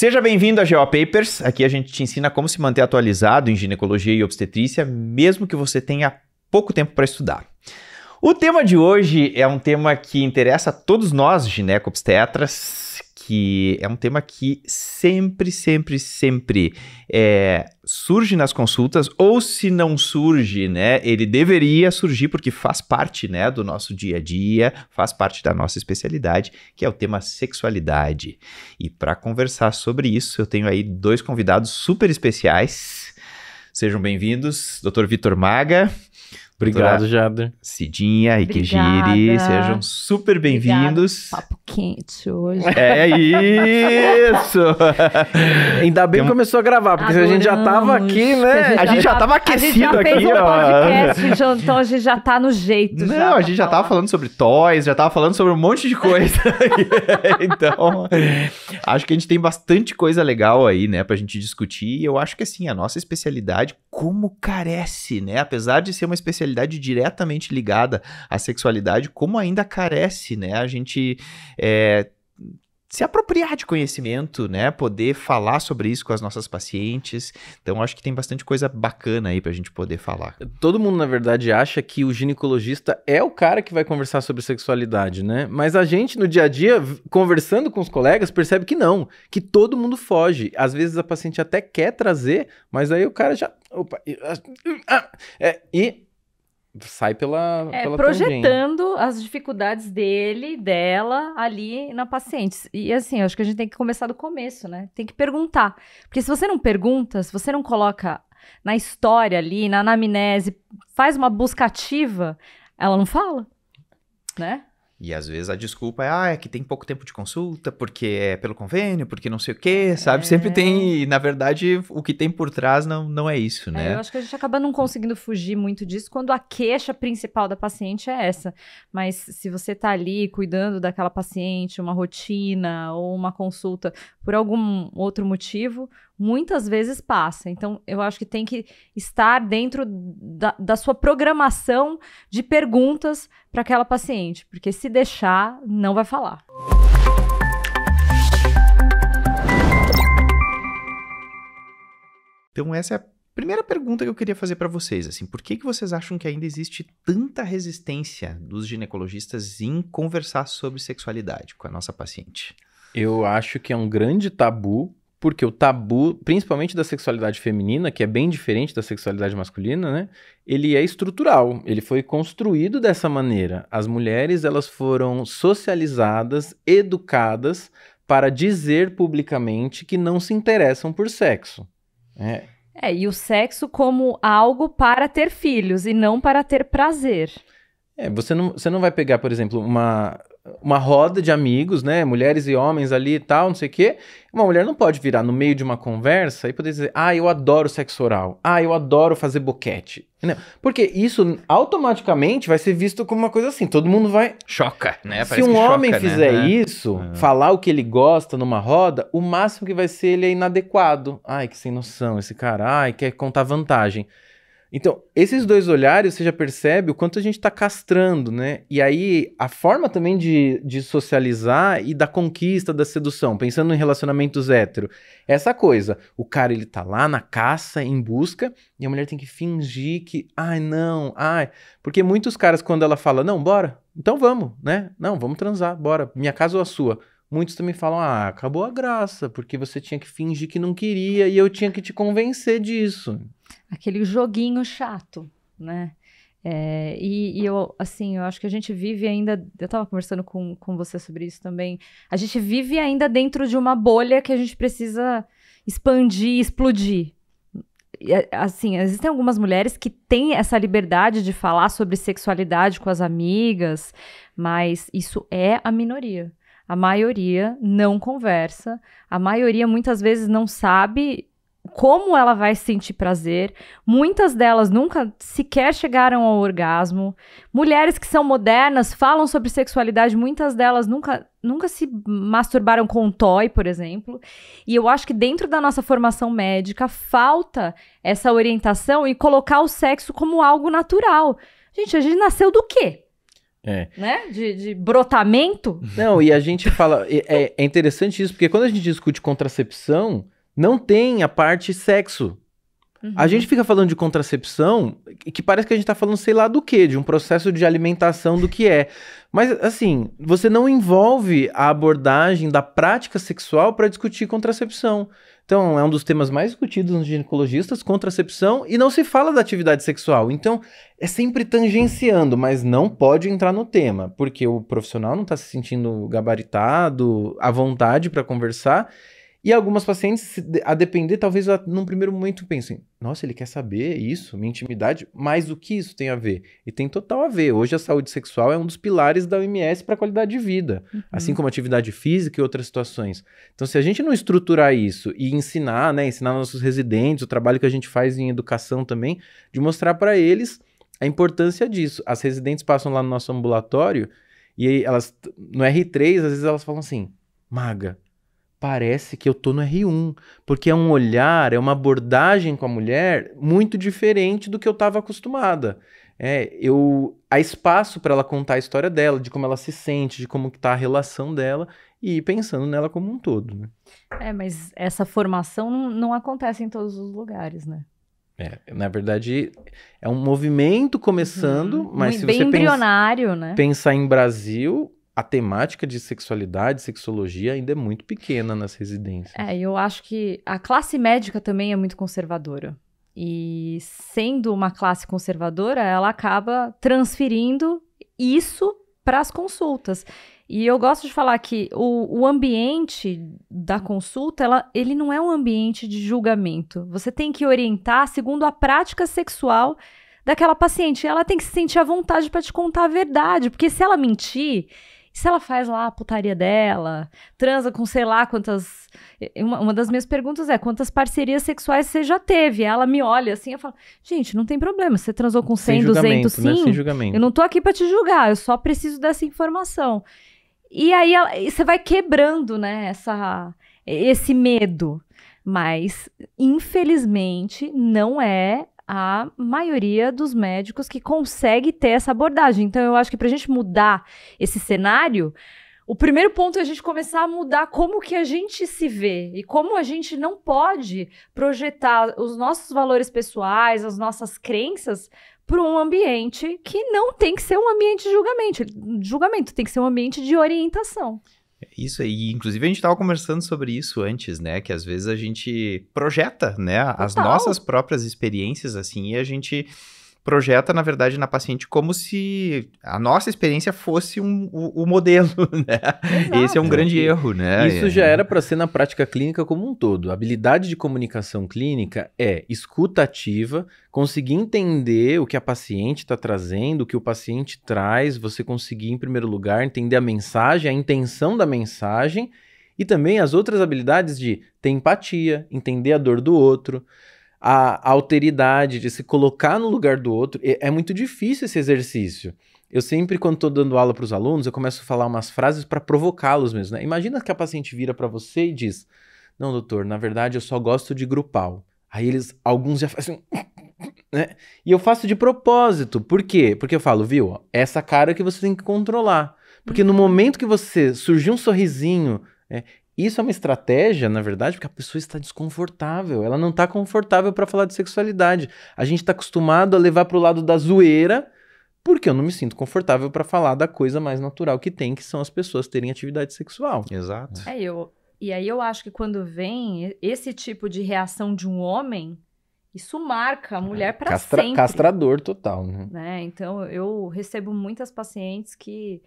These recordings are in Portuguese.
Seja bem-vindo a GO Papers. Aqui a gente te ensina como se manter atualizado em ginecologia e obstetrícia, mesmo que você tenha pouco tempo para estudar. O tema de hoje é um tema que interessa a todos nós, gineco-obstetras, que é um tema que sempre surge nas consultas, ou se não surge, né, ele deveria surgir porque faz parte, né, do nosso dia a dia, faz parte da nossa especialidade, que é o tema sexualidade. E para conversar sobre isso, eu tenho aí dois convidados super especiais. Sejam bem-vindos, Dr. Vitor Maga. Obrigado, Jader. Cidinha e Kejiri, sejam super bem-vindos. Papo quente hoje. É isso! Ainda bem que começou a gravar, porque a gente já tava aqui, né? A gente já tava aquecido aqui, ó. Podcast, então a gente já tá no jeito. Não, a gente já tava falando sobre toys, já tava falando sobre um monte de coisa. Então, acho que a gente tem bastante coisa legal aí, né, pra gente discutir. E eu acho que, assim, a nossa especialidade, como carece, né? Apesar de ser uma especialidade diretamente ligada à sexualidade, como ainda carece, né? A gente se apropriar de conhecimento, né? Poder falar sobre isso com as nossas pacientes. Então, acho que tem bastante coisa bacana aí pra gente poder falar. Todo mundo, na verdade, acha que o ginecologista é o cara que vai conversar sobre sexualidade, né? Mas a gente, no dia a dia, conversando com os colegas, percebe que não, que todo mundo foge. Às vezes a paciente até quer trazer, mas aí o cara já... sai pela projetando as dificuldades dela ali na paciente. E assim, eu acho que a gente tem que começar do começo, né? Tem que perguntar. Porque se você não pergunta, se você não coloca na história ali, na anamnese, faz uma busca ativa, ela não fala, né? E às vezes a desculpa é que tem pouco tempo de consulta, porque é pelo convênio, porque não sei o quê, sabe? Sempre tem, na verdade, o que tem por trás não é isso, né? Eu acho que a gente acaba não conseguindo fugir muito disso quando a queixa principal da paciente é essa. Mas se você tá ali cuidando daquela paciente, uma rotina ou uma consulta por algum outro motivo, muitas vezes passa. Então, eu acho que tem que estar dentro da sua programação de perguntas para aquela paciente, porque se deixar, não vai falar. Então, essa é a primeira pergunta que eu queria fazer para vocês, assim, por que vocês acham que ainda existe tanta resistência dos ginecologistas em conversar sobre sexualidade com a nossa paciente? Eu acho que é um grande tabu, porque o tabu, principalmente da sexualidade feminina, que é bem diferente da sexualidade masculina, né? Ele é estrutural, ele foi construído dessa maneira. As mulheres, elas foram socializadas, educadas para dizer publicamente que não se interessam por sexo. E o sexo como algo para ter filhos e não para ter prazer. Você não vai pegar, por exemplo, uma roda de amigos, né, mulheres e homens ali e tal, não sei o quê. Uma mulher não pode virar no meio de uma conversa e poder dizer, eu adoro sexo oral, eu adoro fazer boquete. Não, porque isso automaticamente vai ser visto como uma coisa assim, todo mundo vai... Choca, né? Se um homem fizer isso, falar o que ele gosta numa roda, o máximo que vai ser ele é inadequado. Que sem noção esse cara, quer contar vantagem. Então, esses dois olhares, você já percebe o quanto a gente está castrando, né? E aí, a forma também de socializar e da conquista, da sedução, pensando em relacionamentos hétero, é essa coisa. O cara, ele tá lá na caça, em busca, e a mulher tem que fingir que, porque muitos caras, quando ela fala, não, bora, então vamos, né? Não, vamos transar, bora, minha casa ou a sua? Muitos também falam, acabou a graça, porque você tinha que fingir que não queria e eu tinha que te convencer disso. Aquele joguinho chato, né? Eu acho que a gente vive ainda... Eu estava conversando com você sobre isso também. A gente vive ainda dentro de uma bolha que a gente precisa expandir, explodir. Assim, existem algumas mulheres que têm essa liberdade de falar sobre sexualidade com as amigas, mas isso é a minoria. A maioria não conversa, a maioria muitas vezes não sabe como ela vai sentir prazer. Muitas delas nunca sequer chegaram ao orgasmo. Mulheres que são modernas falam sobre sexualidade, muitas delas nunca se masturbaram com um toy, por exemplo. E eu acho que dentro da nossa formação médica falta essa orientação e colocar o sexo como algo natural. Gente, a gente nasceu do quê? né? De brotamento. Não, e a gente fala... É interessante isso, porque quando a gente discute contracepção, não tem a parte sexo. A gente fica falando de contracepção, que parece que a gente tá falando sei lá do quê, de um processo de alimentação do que é. Mas, assim, você não envolve a abordagem da prática sexual para discutir contracepção. Então, é um dos temas mais discutidos nos ginecologistas, contracepção, e não se fala da atividade sexual. Então, é sempre tangenciando, mas não pode entrar no tema, porque o profissional não tá se sentindo gabaritado, à vontade para conversar. E algumas pacientes, a depender, talvez num primeiro momento pensem, nossa, ele quer saber isso, minha intimidade, mas o que isso tem a ver? E tem total a ver. Hoje a saúde sexual é um dos pilares da OMS para a qualidade de vida, assim como atividade física e outras situações. Então, se a gente não estruturar isso e ensinar, né, ensinar nossos residentes, o trabalho que a gente faz em educação também, de mostrar para eles a importância disso. As residentes passam lá no nosso ambulatório e aí elas, no R3, às vezes elas falam assim, Maga, parece que eu tô no R1, porque é um olhar, é uma abordagem com a mulher muito diferente do que eu estava acostumada. Há espaço para ela contar a história dela, de como ela se sente, de como está a relação dela, e ir pensando nela como um todo, né? Mas essa formação não acontece em todos os lugares, né? Na verdade, é um movimento começando, mas se bem você embrionário, né? pensar em Brasil... A temática de sexualidade, sexologia ainda é muito pequena nas residências. Eu acho que a classe médica também é muito conservadora. E sendo uma classe conservadora, ela acaba transferindo isso para as consultas. E eu gosto de falar que o ambiente da consulta, ele não é um ambiente de julgamento. Você tem que orientar segundo a prática sexual daquela paciente. Ela tem que se sentir à vontade para te contar a verdade. Porque se ela mentir... Se ela faz lá a putaria dela, transa com sei lá quantas... Uma das minhas perguntas é, quantas parcerias sexuais você já teve? Ela me olha assim, eu falo, gente, não tem problema, você transou com 100, 200, sim. Né? Sem julgamento. Eu não tô aqui pra te julgar, eu só preciso dessa informação. E aí você vai quebrando, né, esse medo. Mas, infelizmente, não é a maioria dos médicos que consegue ter essa abordagem. Então, eu acho que para a gente mudar esse cenário, o primeiro ponto é a gente começar a mudar como que a gente se vê e como a gente não pode projetar os nossos valores pessoais, as nossas crenças para um ambiente que não tem que ser um ambiente de julgamento, tem que ser um ambiente de orientação. Isso aí, inclusive a gente estava conversando sobre isso antes, né, que às vezes a gente projeta, né, as nossas próprias experiências, assim, e a gente projeta, na verdade, na paciente como se a nossa experiência fosse o modelo, né? Exato. Esse é um grande erro, né? Isso já era para ser na prática clínica como um todo. A habilidade de comunicação clínica é escuta ativa, conseguir entender o que a paciente está trazendo, o que o paciente traz, você conseguir, em primeiro lugar, entender a mensagem, a intenção da mensagem e também as outras habilidades de ter empatia, entender a dor do outro, a alteridade de se colocar no lugar do outro. É muito difícil esse exercício. Eu sempre, quando estou dando aula para os alunos, eu começo a falar umas frases para provocá-los mesmo, né? Imagina que a paciente vira para você e diz, não, doutor, na verdade eu só gosto de grupal. Aí alguns já fazem... né? E eu faço de propósito. Por quê? Porque eu falo, viu, essa cara que você tem que controlar. Porque no momento que você surgir um sorrisinho... Isso é uma estratégia, na verdade, porque a pessoa está desconfortável. Ela não está confortável para falar de sexualidade. A gente está acostumado a levar para o lado da zoeira, porque eu não me sinto confortável para falar da coisa mais natural que tem, que são as pessoas terem atividade sexual. Exato. E aí eu acho que quando vem esse tipo de reação de um homem, isso marca a mulher para sempre. Castrador total, né? Então, eu recebo muitas pacientes que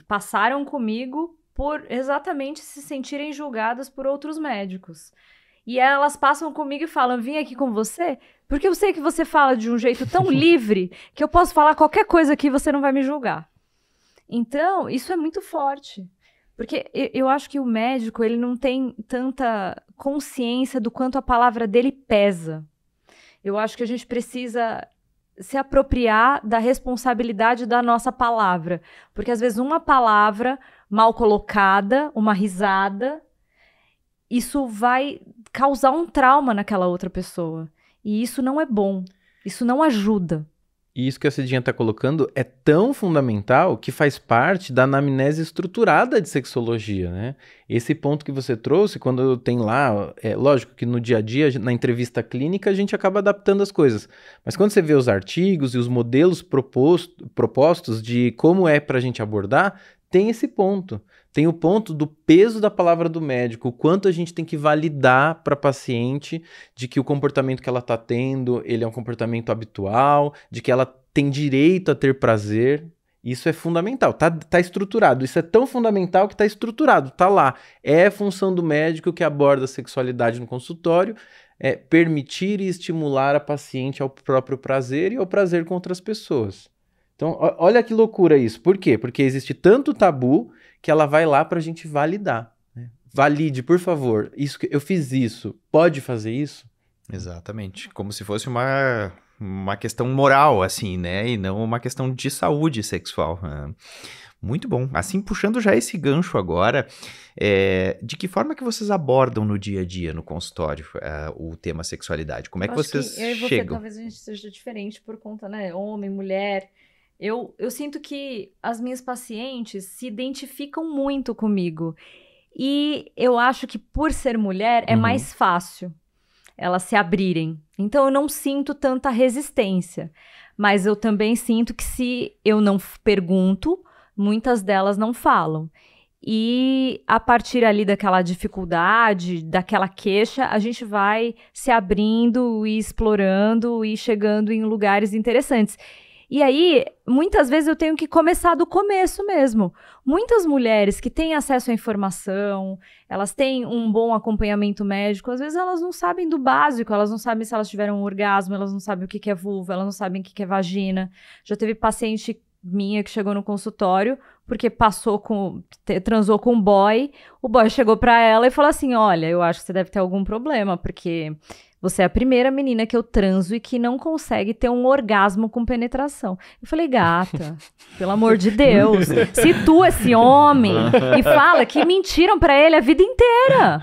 passaram comigo por exatamente se sentirem julgadas por outros médicos. E elas passam comigo e falam, vim aqui com você, porque eu sei que você fala de um jeito tão livre que eu posso falar qualquer coisa aqui e você não vai me julgar. Então, isso é muito forte. Porque eu acho que o médico, ele não tem tanta consciência do quanto a palavra dele pesa. Eu acho que a gente precisa se apropriar da responsabilidade da nossa palavra. Porque, às vezes, uma palavra mal colocada, uma risada, isso vai causar um trauma naquela outra pessoa. E isso não é bom. Isso não ajuda. E isso que a Cidinha está colocando é tão fundamental que faz parte da anamnese estruturada de sexologia, né? Esse ponto que você trouxe, quando tem lá, lógico que no dia a dia, na entrevista clínica, a gente acaba adaptando as coisas. Mas quando você vê os artigos e os modelos propostos de como é para a gente abordar, tem esse ponto. Tem o ponto do peso da palavra do médico, o quanto a gente tem que validar para a paciente de que o comportamento que ela está tendo, ele é um comportamento habitual, de que ela tem direito a ter prazer. Isso é fundamental, tá estruturado. Isso é tão fundamental que tá estruturado, tá lá. É função do médico que aborda a sexualidade no consultório, permitir e estimular a paciente ao próprio prazer e ao prazer com outras pessoas. Então, olha que loucura isso. Por quê? Porque existe tanto tabu que ela vai lá para a gente validar. Né? Valide, por favor. Eu fiz isso. Pode fazer isso? Exatamente. Como se fosse uma questão moral, assim, né? E não uma questão de saúde sexual. Muito bom. Assim, puxando já esse gancho agora, de que forma que vocês abordam no dia a dia, no consultório, o tema sexualidade? Como é que vocês eu e você, chegam? talvez a gente seja diferente por conta, né? Homem, mulher. Eu sinto que as minhas pacientes se identificam muito comigo. E eu acho que por ser mulher é mais fácil elas se abrirem. Então eu não sinto tanta resistência. Mas eu também sinto que se eu não pergunto, muitas delas não falam. E a partir ali daquela dificuldade, daquela queixa, a gente vai se abrindo e explorando e chegando em lugares interessantes. E aí, muitas vezes eu tenho que começar do começo mesmo. Muitas mulheres que têm acesso à informação, elas têm um bom acompanhamento médico, às vezes elas não sabem do básico, elas não sabem se elas tiveram um orgasmo, elas não sabem o que é vulva, elas não sabem o que é vagina. Já teve paciente minha que chegou no consultório porque transou com um boy, o boy chegou pra ela e falou assim, olha, eu acho que você deve ter algum problema, porque você é a primeira menina que eu transo e que não consegue ter um orgasmo com penetração. Eu falei, gata, pelo amor de Deus, situa esse homem e fala que mentiram pra ele a vida inteira.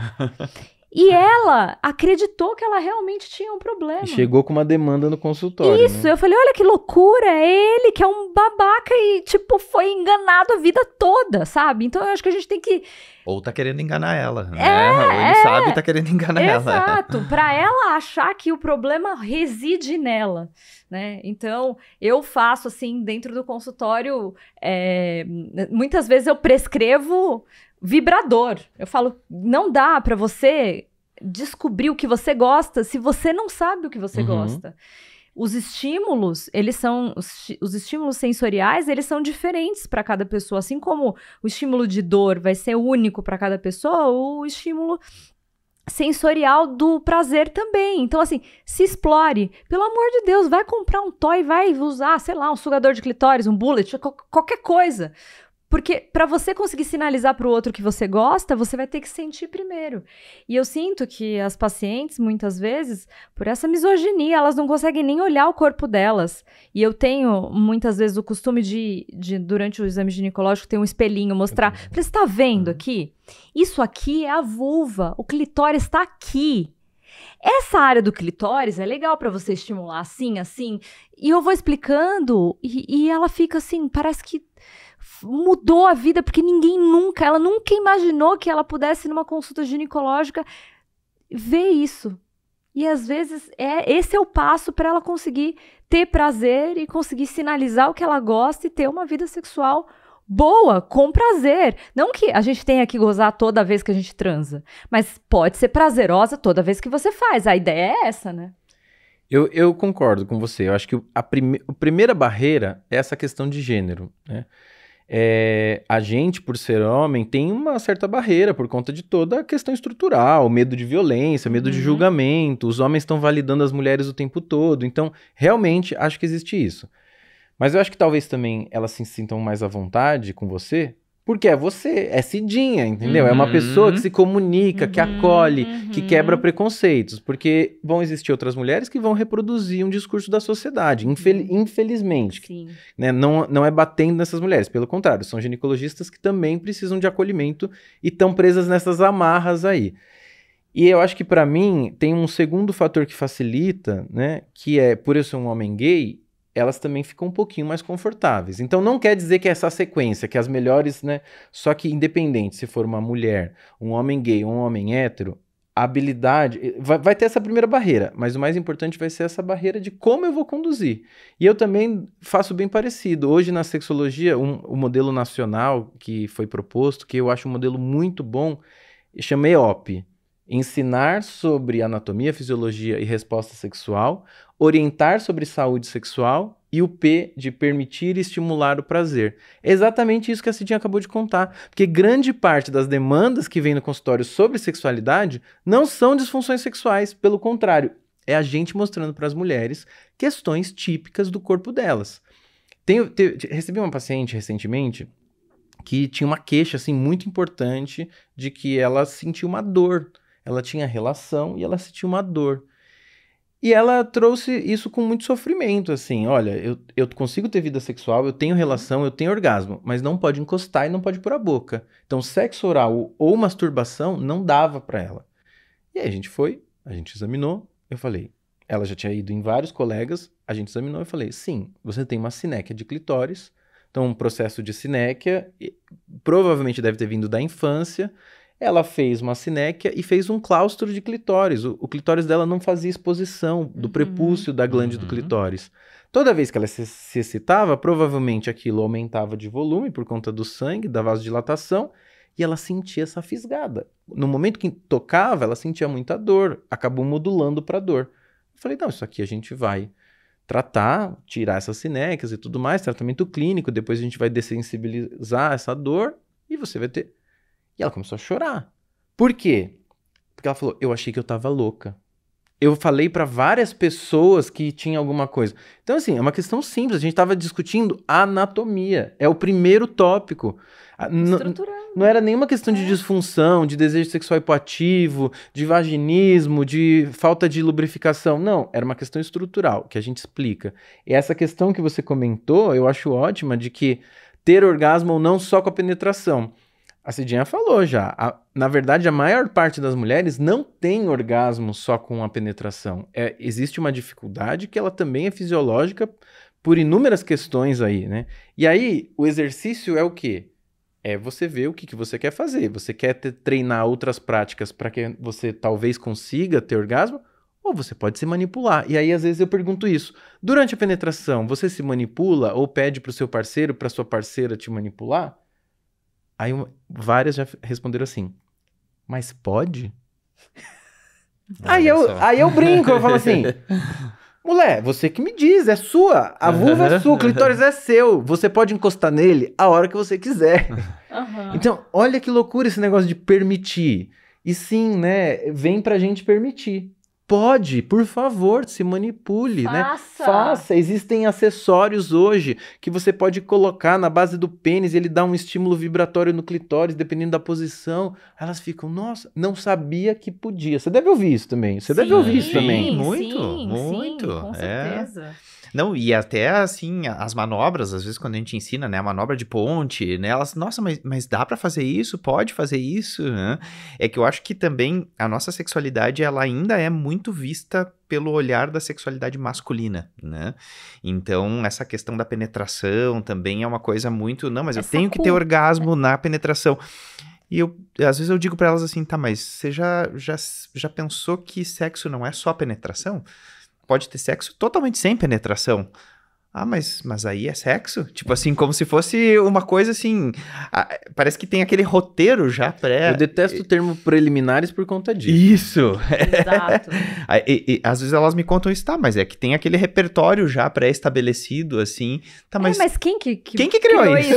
E ela acreditou que ela realmente tinha um problema. E chegou com uma demanda no consultório. Isso, né? Eu falei, olha que loucura, é ele que é um babaca e, tipo, foi enganado a vida toda, sabe? Então eu acho que a gente tem que... Ou tá querendo enganar ela, né? Ou ele sabe e tá querendo enganar ela. Exato, pra ela achar que o problema reside nela, né? Então, eu faço, assim, dentro do consultório, muitas vezes eu prescrevo vibrador. Eu falo, não dá pra você descobrir o que você gosta se você não sabe o que você gosta. Os estímulos, os estímulos sensoriais, eles são diferentes para cada pessoa. Assim como o estímulo de dor vai ser único para cada pessoa, o estímulo sensorial do prazer também. Então, assim, se explore. Pelo amor de Deus, vai comprar um toy, vai usar, sei lá, um sugador de clitóris, um bullet, qualquer coisa. Porque para você conseguir sinalizar para o outro que você gosta, você vai ter que sentir primeiro. E eu sinto que as pacientes, muitas vezes, por essa misoginia, elas não conseguem nem olhar o corpo delas. E eu tenho, muitas vezes, o costume de durante o exame ginecológico, ter um espelhinho, mostrar. Você está vendo aqui? Isso aqui é a vulva. O clitóris está aqui. Essa área do clitóris é legal para você estimular assim, assim. E eu vou explicando e ela fica assim, parece que mudou a vida, porque ela nunca imaginou que ela pudesse, numa consulta ginecológica, ver isso. E às vezes esse é o passo para ela conseguir ter prazer e conseguir sinalizar o que ela gosta e ter uma vida sexual boa, com prazer. Não que a gente tenha que gozar toda vez que a gente transa, mas pode ser prazerosa toda vez que você faz. A ideia é essa, né? Eu concordo com você. Eu acho que a primeira barreira é essa questão de gênero, né? A gente, por ser homem, tem uma certa barreira por conta de toda a questão estrutural, medo de violência, medo de julgamento, os homens estão validando as mulheres o tempo todo, então realmente acho que existe isso. Mas eu acho que talvez também elas se sintam mais à vontade com você, porque é você, é Cidinha, entendeu? É uma pessoa que se comunica, que acolhe, que quebra preconceitos, porque vão existir outras mulheres que vão reproduzir um discurso da sociedade, infelizmente. Sim. Né? Não é batendo nessas mulheres, pelo contrário, são ginecologistas que também precisam de acolhimento e estão presas nessas amarras aí. E eu acho que para mim tem um segundo fator que facilita, né? Que é, por eu ser um homem gay, elas também ficam um pouquinho mais confortáveis. Então não quer dizer que é essa sequência, que as melhores, né? Só que independente se for uma mulher, um homem gay ou um homem hétero, a habilidade vai ter essa primeira barreira, mas o mais importante vai ser essa barreira de como eu vou conduzir. E eu também faço bem parecido. Hoje na sexologia, o modelo nacional que foi proposto, que eu acho um modelo muito bom, chama EOP. Ensinar sobre anatomia, fisiologia e resposta sexual, orientar sobre saúde sexual e o P de permitir e estimular o prazer. É exatamente isso que a Cidinha acabou de contar, porque grande parte das demandas que vem no consultório sobre sexualidade não são disfunções sexuais, pelo contrário, é a gente mostrando para as mulheres questões típicas do corpo delas. Recebi uma paciente recentemente que tinha uma queixa assim, muito importante de que ela sentiu uma dor. Ela tinha relação e ela sentiu uma dor. E ela trouxe isso com muito sofrimento, assim, olha, eu consigo ter vida sexual, eu tenho relação, eu tenho orgasmo, mas não pode encostar e não pode pôr a boca. Então, sexo oral ou masturbação não dava pra ela. E aí a gente examinou, eu falei, ela já tinha ido em vários colegas, a gente examinou e falei, sim, você tem uma sinéquia de clitóris, então um processo de sinéquia, provavelmente deve ter vindo da infância. Ela fez uma sinéquia e fez um claustro de clitóris. O clitóris dela não fazia exposição do prepúcio da glande do clitóris. Toda vez que ela se excitava, provavelmente aquilo aumentava de volume por conta do sangue, da vasodilatação, e ela sentia essa fisgada. No momento que tocava, ela sentia muita dor, acabou modulando para dor. Eu falei, não, isso aqui a gente vai tratar, tirar essas sinéquias e tudo mais, tratamento clínico, depois a gente vai dessensibilizar essa dor e você vai ter... E ela começou a chorar. Por quê? Porque ela falou, eu achei que eu tava louca. Eu falei pra várias pessoas que tinha alguma coisa. Então, assim, é uma questão simples. A gente tava discutindo anatomia. É o primeiro tópico. Não era nenhuma questão de disfunção, de desejo sexual hipoativo, de vaginismo, de falta de lubrificação. Não, era uma questão estrutural, que a gente explica. E essa questão que você comentou, eu acho ótima, de que ter orgasmo ou não só com a penetração. A Cidinha falou já, na verdade a maior parte das mulheres não tem orgasmo só com a penetração. Existe uma dificuldade que ela também é fisiológica por inúmeras questões aí, né? E aí o exercício é o quê? É você ver o que você quer fazer. Você quer treinar outras práticas para que você talvez consiga ter orgasmo? Ou você pode se manipular. E aí às vezes eu pergunto isso. Durante a penetração, você se manipula ou pede para o seu parceiro, para sua parceira te manipular? Aí várias já responderam assim, mas pode? Aí eu brinco, eu falo assim, mulher, você que me diz, é sua, a vulva é sua, o clitóris é seu, você pode encostar nele a hora que você quiser. Então, olha que loucura esse negócio de permitir. E sim, né, vem pra gente permitir. Pode, por favor, se manipule, né? Faça. Existem acessórios hoje que você pode colocar na base do pênis e ele dá um estímulo vibratório no clitóris, dependendo da posição. Elas ficam, nossa, não sabia que podia. Você deve ouvir isso também. Você deve ouvir isso também. Muito. Sim, com certeza. Não, e até assim, as manobras, às vezes quando a gente ensina, né, a manobra de ponte, né, elas, nossa, mas dá pra fazer isso? Pode fazer isso? Né? É que eu acho que também a nossa sexualidade, ela ainda é muito vista pelo olhar da sexualidade masculina, né? Então, essa questão da penetração também é uma coisa muito, não, mas eu tenho que ter orgasmo na penetração. E às vezes eu digo pra elas assim, tá, mas você já pensou que sexo não é só penetração? Pode ter sexo totalmente sem penetração. Ah, mas aí é sexo? Tipo assim, como se fosse uma coisa assim... parece que tem aquele roteiro já pré... Eu detesto o termo preliminares por conta disso. Isso! Exato. Às vezes elas me contam isso, tá, mas é que tem aquele repertório já pré-estabelecido, assim... Tá, mas quem que criou isso?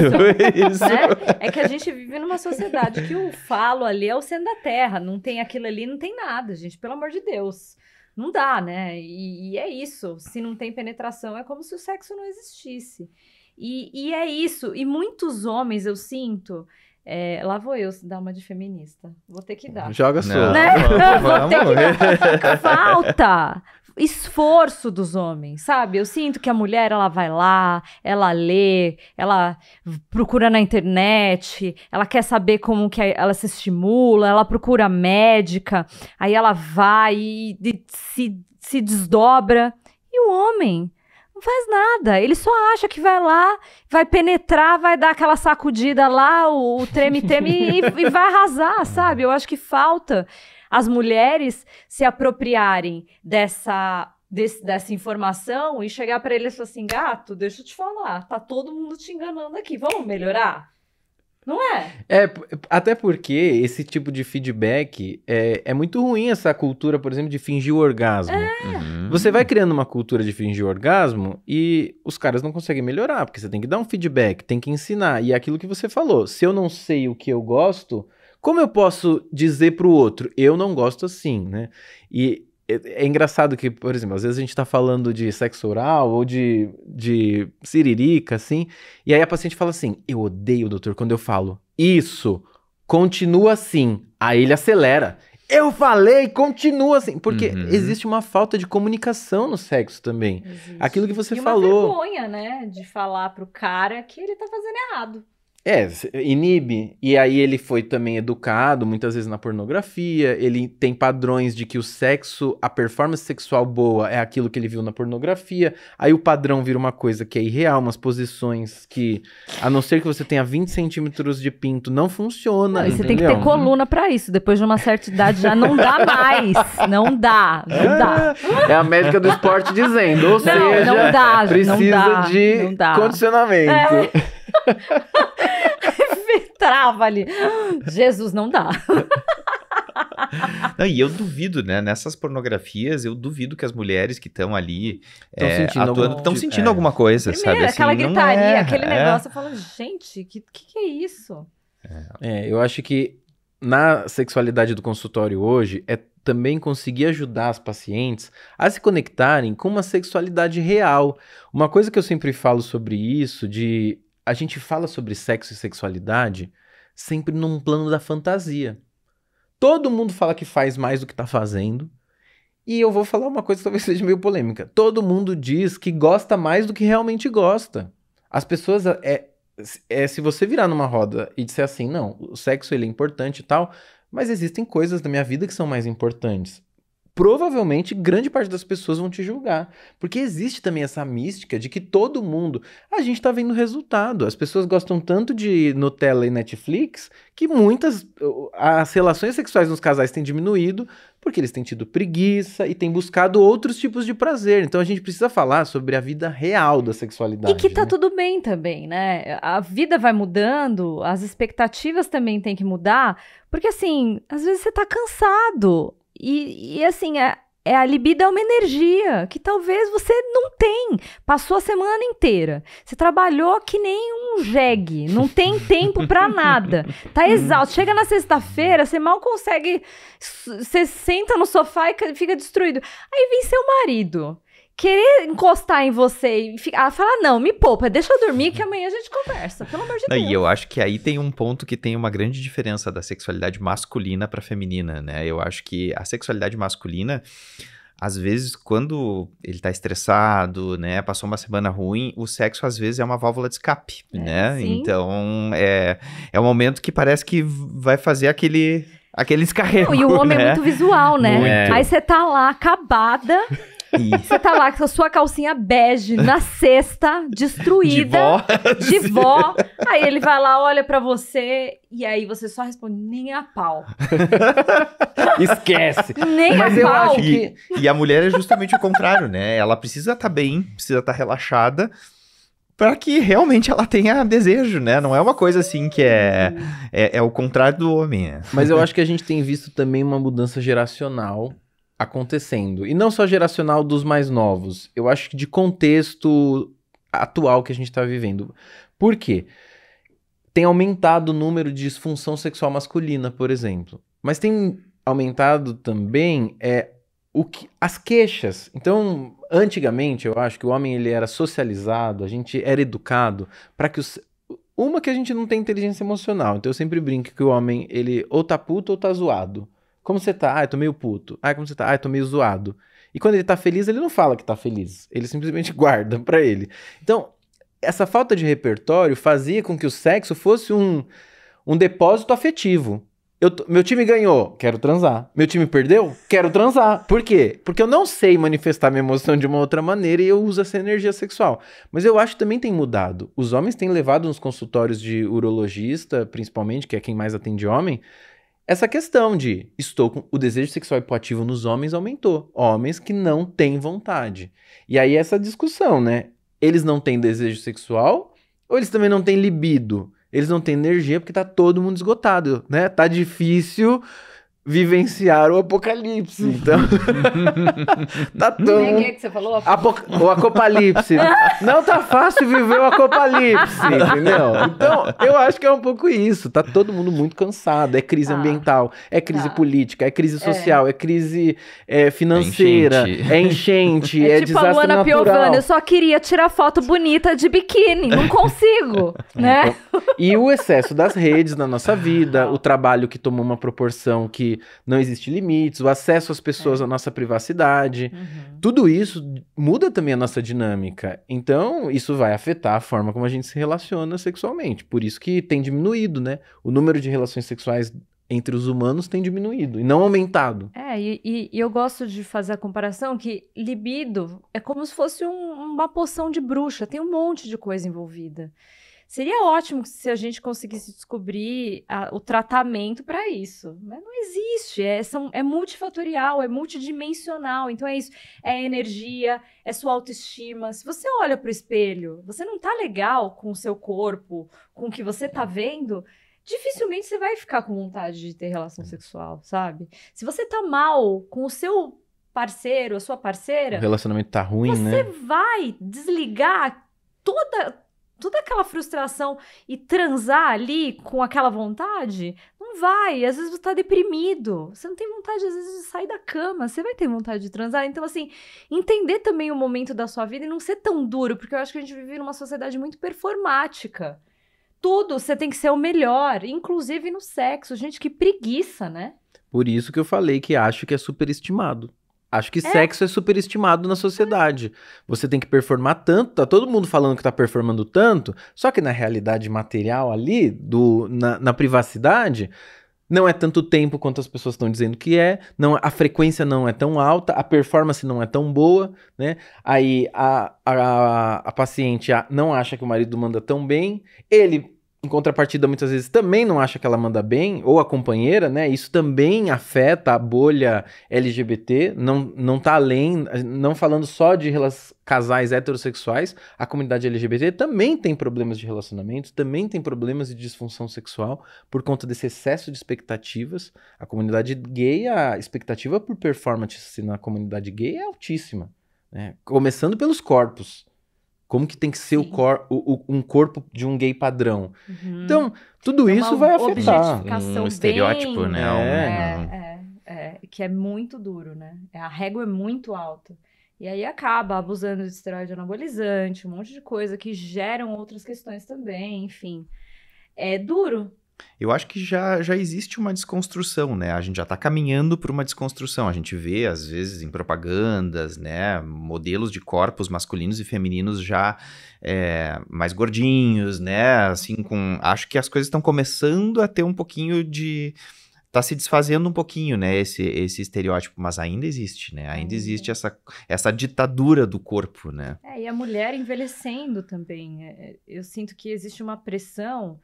Isso. Né? É que a gente vive numa sociedade que o falo ali é o centro da terra. Não tem aquilo ali, não tem nada, gente. Pelo amor de Deus. Não dá, né? E é isso. Se não tem penetração, é como se o sexo não existisse. E é isso. E muitos homens, eu sinto... lá vou eu dar uma de feminista. Vou ter que dar. Joga sua. Né? Vou ter que dar. Falta esforço dos homens, sabe? Eu sinto que a mulher, ela vai lá, ela lê, ela procura na internet, ela quer saber como que ela se estimula, ela procura médica, aí ela vai e se desdobra. E o homem Não faz nada. Ele só acha que vai lá, vai penetrar, vai dar aquela sacudida lá, o treme-treme e vai arrasar, sabe? Eu acho que falta as mulheres se apropriarem dessa informação e chegar pra ele e falar assim, gato, deixa eu te falar, tá todo mundo te enganando aqui, vamos melhorar? Não é? Até porque esse tipo de feedback é muito ruim, essa cultura, por exemplo, de fingir o orgasmo. Você vai criando uma cultura de fingir o orgasmo e os caras não conseguem melhorar, porque você tem que dar um feedback, tem que ensinar. E é aquilo que você falou, se eu não sei o que eu gosto, como eu posso dizer pro outro? Eu não gosto assim, né? E é engraçado que, por exemplo, às vezes a gente tá falando de sexo oral ou de siririca, assim, e aí a paciente fala assim, eu odeio, doutor, quando eu falo, isso, continua assim. Aí ele acelera. Eu falei, continua assim. Porque existe uma falta de comunicação no sexo também. Existe. Aquilo que você e falou. uma vergonha, né, de falar pro cara que ele tá fazendo errado. Inibe, e aí ele foi também educado, muitas vezes na pornografia, ele tem padrões de que o sexo, a performance sexual boa é aquilo que ele viu na pornografia, aí o padrão vira uma coisa que é irreal, umas posições que, a não ser que você tenha 20 centímetros de pinto, não funciona, E você tem que ter coluna pra isso, depois de uma certa idade já não dá mais, não dá. É a médica do esporte dizendo, ou seja, não dá, precisa de condicionamento. Trava ali. Jesus, não dá. Não, e eu duvido, né? Nessas pornografias, eu duvido que as mulheres que estão ali estão sentindo alguma coisa, Primeiro, sabe? Aquela gritaria, aquele negócio, eu falo, gente, que é isso? Eu acho que na sexualidade do consultório hoje é também conseguir ajudar as pacientes a se conectarem com uma sexualidade real. Uma coisa que eu sempre falo sobre isso, a gente fala sobre sexo e sexualidade sempre num plano da fantasia. Todo mundo fala que faz mais do que tá fazendo. E eu vou falar uma coisa que talvez seja meio polêmica. Todo mundo diz que gosta mais do que realmente gosta. As pessoas... se você virar numa roda e disser assim, não, o sexo ele é importante e tal, mas existem coisas da minha vida que são mais importantes. Provavelmente, grande parte das pessoas vão te julgar. Porque existe também essa mística de que todo mundo... A gente tá vendo o resultado. As pessoas gostam tanto de Nutella e Netflix que as relações sexuais nos casais têm diminuído porque eles têm tido preguiça e têm buscado outros tipos de prazer. Então a gente precisa falar sobre a vida real da sexualidade. E que tá né? tudo bem também, né? A vida vai mudando, as expectativas também têm que mudar, porque assim, às vezes você tá cansado. E assim, a libido é uma energia que talvez você não tem. Passou a semana inteira. Você trabalhou que nem um jegue. Não tem tempo pra nada. Tá exausto. Chega na sexta-feira, você mal consegue... Você senta no sofá e fica destruído. Aí vem seu marido querer encostar em você e falar, não, me poupa, deixa eu dormir que amanhã a gente conversa, pelo amor de Deus. E eu acho que aí tem um ponto que tem uma grande diferença da sexualidade masculina pra feminina, né? Eu acho que a sexualidade masculina, às vezes, quando ele tá estressado, né, passou uma semana ruim, o sexo às vezes é uma válvula de escape, né? Sim. Então, é um momento que parece que vai fazer aquele descarrego, e o homem né? é muito visual, né? Muito. Aí você tá lá, acabada... Você tá lá com a sua calcinha bege na cesta, destruída. De vó. Aí ele vai lá, olha pra você, e aí você só responde, nem a pau. Esquece. Nem Mas a eu pau. acho que... E a mulher é justamente o contrário, né? Ela precisa estar bem, precisa estar relaxada, para que realmente ela tenha desejo, né? Não é uma coisa assim que é o contrário do homem. Mas eu acho que a gente tem visto também uma mudança geracional acontecendo. E não só geracional dos mais novos. Eu acho que de contexto atual que a gente está vivendo. Por quê? Tem aumentado o número de disfunção sexual masculina, por exemplo. Mas tem aumentado também as queixas. Então, antigamente, eu acho que o homem ele era socializado, a gente era educado para que uma que a gente não tem inteligência emocional. Então eu sempre brinco que o homem, ele ou tá puto ou tá zoado. Como você tá? Ah, eu tô meio puto. Ah, como você tá? Ah, eu tô meio zoado. E quando ele tá feliz, ele não fala que tá feliz. Ele simplesmente guarda pra ele. Então, essa falta de repertório fazia com que o sexo fosse um depósito afetivo. Meu time ganhou, quero transar. Meu time perdeu, quero transar. Por quê? Porque eu não sei manifestar minha emoção de uma outra maneira e eu uso essa energia sexual. Mas eu acho que também tem mudado. Os homens têm levado nos consultórios de urologista, principalmente, que é quem mais atende homem, essa questão de o desejo sexual hipoativo nos homens aumentou. Homens que não têm vontade. E aí essa discussão, né? Eles não têm desejo sexual ou eles também não têm libido? Eles não têm energia porque tá todo mundo esgotado, né? Tá difícil vivenciar o apocalipse. Então, tá todo Como é que você falou? o apocalipse. Não tá fácil viver o apocalipse, entendeu? Então, eu acho que é um pouco isso. Tá todo mundo muito cansado. É crise ambiental, é crise política, é crise social, é crise financeira, é enchente, é tipo desastre a Luana natural. Piovani, eu só queria tirar foto bonita de biquíni, não consigo, né? E o excesso das redes na nossa vida, o trabalho que tomou uma proporção que não existe limites, o acesso às pessoas à nossa privacidade, tudo isso muda também a nossa dinâmica. Então, isso vai afetar a forma como a gente se relaciona sexualmente. Por isso que tem diminuído, né? O número de relações sexuais entre os humanos tem diminuído e não aumentado. E eu gosto de fazer a comparação que libido é como se fosse uma poção de bruxa, tem um monte de coisa envolvida. Seria ótimo se a gente conseguisse descobrir o tratamento para isso. Mas não existe. É multifatorial, é multidimensional. Então é isso. É energia, é sua autoestima. Se você olha para o espelho, você não tá legal com o seu corpo, com o que você tá vendo, dificilmente você vai ficar com vontade de ter relação sexual, sabe? Se você tá mal com o seu parceiro, a sua parceira... O relacionamento tá ruim, você né? vai desligar toda aquela frustração e transar ali com aquela vontade, não vai. Às vezes você tá deprimido, você não tem vontade, às vezes, de sair da cama, você vai ter vontade de transar. Então, assim, entender também o momento da sua vida e não ser tão duro, porque eu acho que a gente vive numa sociedade muito performática. Tudo, você tem que ser o melhor, inclusive no sexo. Gente, que preguiça, né? Por isso que eu falei que acho que é superestimado. Acho que sexo é superestimado na sociedade. Você tem que performar tanto, tá todo mundo falando que tá performando tanto, só que na realidade material ali, na privacidade, não é tanto tempo quanto as pessoas estão dizendo que é, não, a frequência não é tão alta, a performance não é tão boa, né? Aí a paciente não acha que o marido manda tão bem, ele... Em contrapartida, muitas vezes também não acha que ela manda bem, ou a companheira, né? Isso também afeta a bolha LGBT, não tá além, não falando só de casais heterossexuais, a comunidade LGBT também tem problemas de relacionamento, também tem problemas de disfunção sexual por conta desse excesso de expectativas. A comunidade gay, a expectativa por performance na comunidade gay é altíssima, né? Começando pelos corpos. Como que tem que ser um corpo de um gay padrão. Então, tudo isso vai afetar. Um estereótipo, né? Que é muito duro, né? A régua é muito alta. E aí acaba abusando de esteroide anabolizante, um monte de coisa que geram outras questões também, enfim. É duro. Eu acho que já existe uma desconstrução, né? A gente já está caminhando para uma desconstrução. A gente vê, às vezes, em propagandas, né? Modelos de corpos masculinos e femininos já mais gordinhos, né? Assim, acho que as coisas estão começando a ter um pouquinho de... Tá se desfazendo um pouquinho, né? Esse estereótipo, mas ainda existe, né? Ainda existe essa ditadura do corpo, né? E a mulher envelhecendo também. Eu sinto que existe uma pressão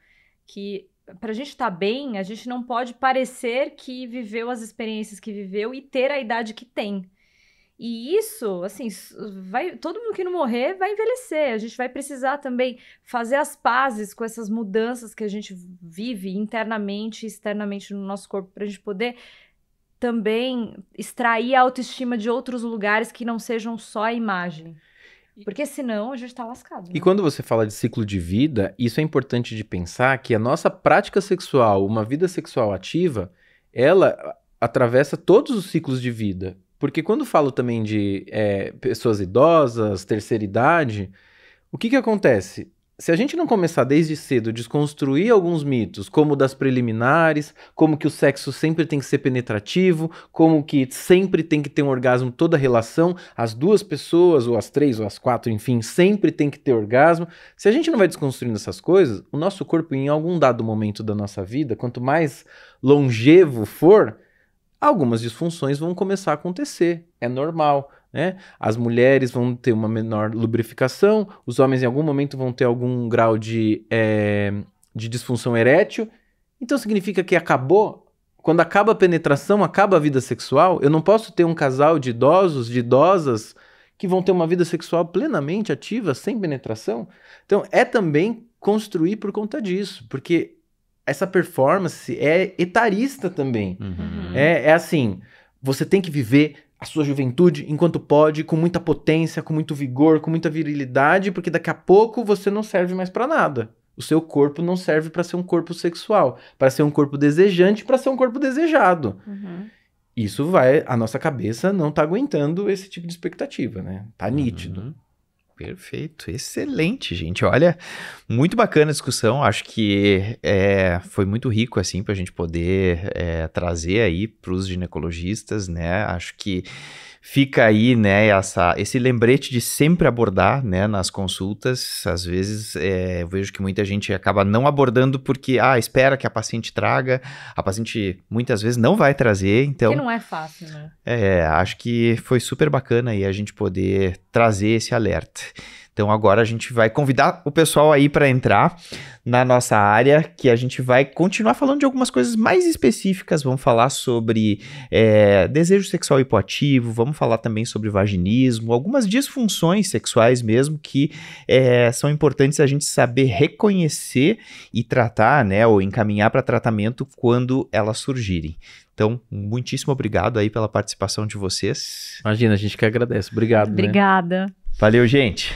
que... Pra gente estar bem, a gente não pode parecer que viveu as experiências que viveu e ter a idade que tem. E isso, assim, todo mundo que não morrer vai envelhecer. A gente vai precisar também fazer as pazes com essas mudanças que a gente vive internamente e externamente no nosso corpo, pra gente poder também extrair a autoestima de outros lugares que não sejam só a imagem. Porque senão a gente tá lascado. Né? E quando você fala de ciclo de vida, isso é importante de pensar que a nossa prática sexual, uma vida sexual ativa, ela atravessa todos os ciclos de vida. Porque quando falo também de pessoas idosas, terceira idade, o que acontece? se a gente não começar desde cedo a desconstruir alguns mitos, como o das preliminares, como que o sexo sempre tem que ser penetrativo, como que sempre tem que ter um orgasmo toda relação, as 2 pessoas, ou as 3, ou as 4, enfim, sempre tem que ter orgasmo. Se a gente não vai desconstruindo essas coisas, o nosso corpo, em algum dado momento da nossa vida, quanto mais longevo for, algumas disfunções vão começar a acontecer. É normal. Né? As mulheres vão ter uma menor lubrificação, os homens em algum momento vão ter algum grau de disfunção erétil. Então significa que acabou. Quando acaba a penetração, acaba a vida sexual. Eu não posso ter um casal de idosos, de idosas, que vão ter uma vida sexual plenamente ativa, sem penetração. Então é também construir por conta disso, porque essa performance é etarista também. É assim, você tem que viver a sua juventude enquanto pode, com muita potência, com muito vigor, com muita virilidade, porque daqui a pouco você não serve mais pra nada. O seu corpo não serve pra ser um corpo sexual, pra ser um corpo desejante, pra ser um corpo desejado. Isso a nossa cabeça não tá aguentando esse tipo de expectativa, né? Tá nítido. Perfeito, excelente, gente. Olha, muito bacana a discussão. Acho que foi muito rico, assim, para a gente poder trazer aí para os ginecologistas, né? Acho que fica aí, né, esse lembrete de sempre abordar, né, nas consultas. Às vezes eu vejo que muita gente acaba não abordando porque, espera que a paciente traga. A paciente muitas vezes não vai trazer, então... Que não é fácil, né? Acho que foi super bacana aí a gente poder trazer esse alerta. Então agora a gente vai convidar o pessoal aí para entrar na nossa área, que a gente vai continuar falando de algumas coisas mais específicas. Vamos falar sobre desejo sexual hipoativo, vamos falar também sobre vaginismo, algumas disfunções sexuais mesmo que são importantes a gente saber reconhecer e tratar, né, ou encaminhar para tratamento quando elas surgirem. Então, muitíssimo obrigado aí pela participação de vocês. Imagina, a gente que agradece. Obrigado. Obrigada. Valeu, gente.